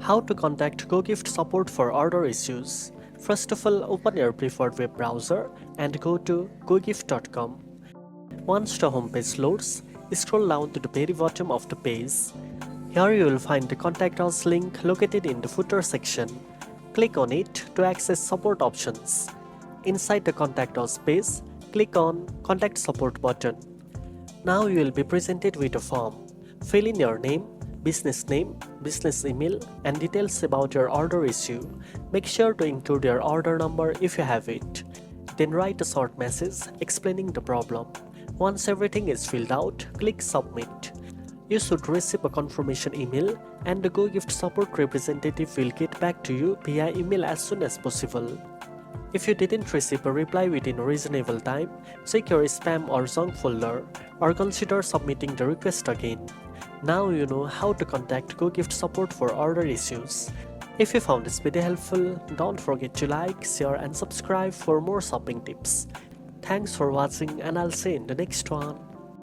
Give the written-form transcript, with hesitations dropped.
How to contact GoGift support for order issues. First of all, open your preferred web browser and go to gogift.com. Once the homepage loads, scroll down to the very bottom of the page. Here you will find the Contact Us link located in the footer section. Click on it to access support options. Inside the Contact Us page, click on Contact Support button. Now you will be presented with a form. Fill in your name, business email, and details about your order issue. Make sure to include your order number if you have it. Then write a short message explaining the problem. Once everything is filled out, click Submit. You should receive a confirmation email, and the GoGift support representative will get back to you via email as soon as possible. If you didn't receive a reply within a reasonable time, check your spam or junk folder, or consider submitting the request again. Now you know how to contact GoGift support for order issues. If you found this video helpful, don't forget to like, share and subscribe for more shopping tips. Thanks for watching, and I'll see you in the next one.